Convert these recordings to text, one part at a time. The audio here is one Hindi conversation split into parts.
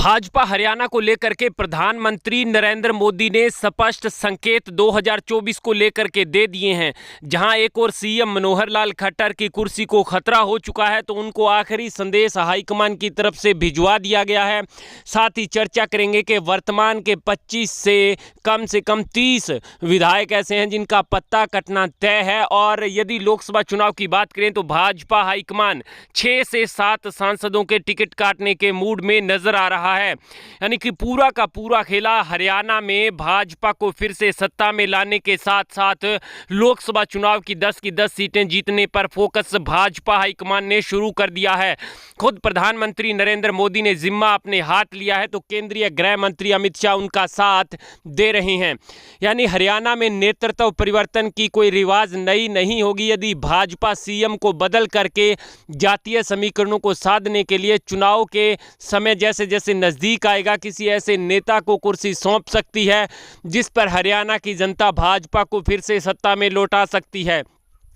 भाजपा हरियाणा को लेकर के प्रधानमंत्री नरेंद्र मोदी ने स्पष्ट संकेत 2024 को लेकर के दे दिए हैं। जहां एक और सीएम मनोहर लाल खट्टर की कुर्सी को खतरा हो चुका है, तो उनको आखिरी संदेश हाईकमान की तरफ से भिजवा दिया गया है। साथ ही चर्चा करेंगे कि वर्तमान के 25 से कम 30 विधायक ऐसे हैं जिनका पत्ता कटना तय है। और यदि लोकसभा चुनाव की बात करें तो भाजपा हाईकमान 6 से 7 सांसदों के टिकट काटने के मूड में नजर आ रहा है। यानी कि पूरा का पूरा खेला हरियाणा में भाजपा को फिर से सत्ता में लाने के साथ साथ लोकसभा चुनाव की 10 सीटें जीतने पर फोकस भाजपा हाईकमान ने शुरू कर दिया है। खुद प्रधानमंत्री नरेंद्र मोदी ने जिम्मा अपने हाथ लिया है, तो केंद्रीय गृह मंत्री अमित शाह उनका साथ दे रहे हैं। यानी हरियाणा में नेतृत्व परिवर्तन की कोई रिवाज नई नहीं होगी यदि भाजपा सीएम को बदल करके जातीय समीकरणों को साधने के लिए चुनाव के समय जैसे जैसे नजदीक आएगा किसी ऐसे नेता को कुर्सी सौंप सकती है जिस पर हरियाणा की जनता भाजपा को फिर से सत्ता में लौटा सकती है।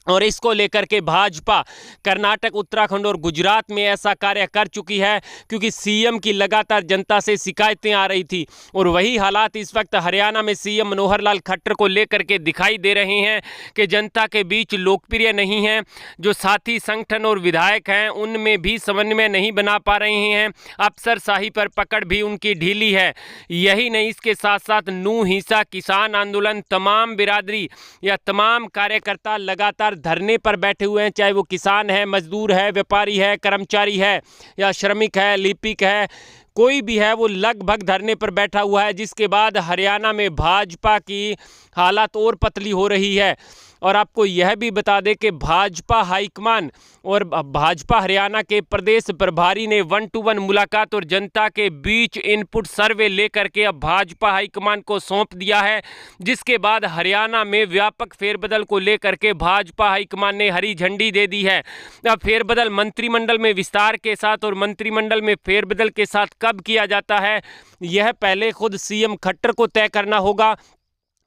और इसको लेकर के भाजपा कर्नाटक, उत्तराखंड और गुजरात में ऐसा कार्य कर चुकी है, क्योंकि सीएम की लगातार जनता से शिकायतें आ रही थी। और वही हालात इस वक्त हरियाणा में सीएम मनोहर लाल खट्टर को लेकर के दिखाई दे रहे हैं कि जनता के बीच लोकप्रिय नहीं है। जो साथी संगठन और विधायक हैं उनमें भी समन्वय नहीं बना पा रहे हैं। अफसरशाही पर पकड़ भी उनकी ढीली है। यही नहीं, इसके साथ साथ नू हिंसा, किसान आंदोलन, तमाम बिरादरी या तमाम कार्यकर्ता लगातार धरने पर बैठे हुए हैं। चाहे वो किसान है, मजदूर है, व्यापारी है, कर्मचारी है या श्रमिक है, लिपिक है, कोई भी है, वो लगभग धरने पर बैठा हुआ है। जिसके बाद हरियाणा में भाजपा की हालत और पतली हो रही है। और आपको यह भी बता दें कि भाजपा हाईकमान और भाजपा हरियाणा के प्रदेश प्रभारी ने 1-to-1 मुलाकात और जनता के बीच इनपुट सर्वे लेकर के अब भाजपा हाईकमान को सौंप दिया है। जिसके बाद हरियाणा में व्यापक फेरबदल को लेकर के भाजपा हाईकमान ने हरी झंडी दे दी है। अब फेरबदल मंत्रिमंडल में विस्तार के साथ और मंत्रिमंडल में फेरबदल के साथ कब किया जाता है, यह पहले खुद सीएम खट्टर को तय करना होगा।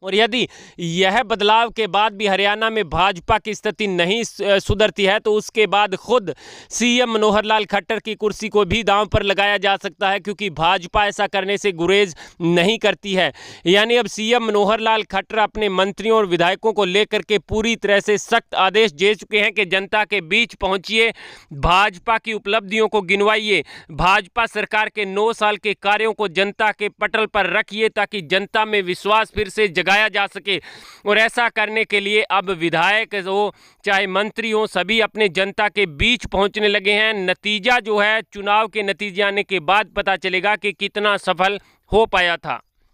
और यदि यह बदलाव के बाद भी हरियाणा में भाजपा की स्थिति नहीं सुधरती है, तो उसके बाद खुद सीएम मनोहर लाल खट्टर की कुर्सी को भी दांव पर लगाया जा सकता है, क्योंकि भाजपा ऐसा करने से गुरेज नहीं करती है। यानी अब सीएम मनोहर लाल खट्टर अपने मंत्रियों और विधायकों को लेकर के पूरी तरह से सख्त आदेश दे चुके हैं कि जनता के बीच पहुंचिए, भाजपा की उपलब्धियों को गिनवाइए, भाजपा सरकार के 9 साल के कार्यों को जनता के पटल पर रखिए, ताकि जनता में विश्वास फिर से गाया जा सके। और ऐसा करने के लिए अब विधायक हो चाहे मंत्री हो, सभी अपने जनता के बीच पहुंचने लगे हैं। नतीजा जो है चुनाव के नतीजे आने के बाद पता चलेगा कि कितना सफल हो पाया था।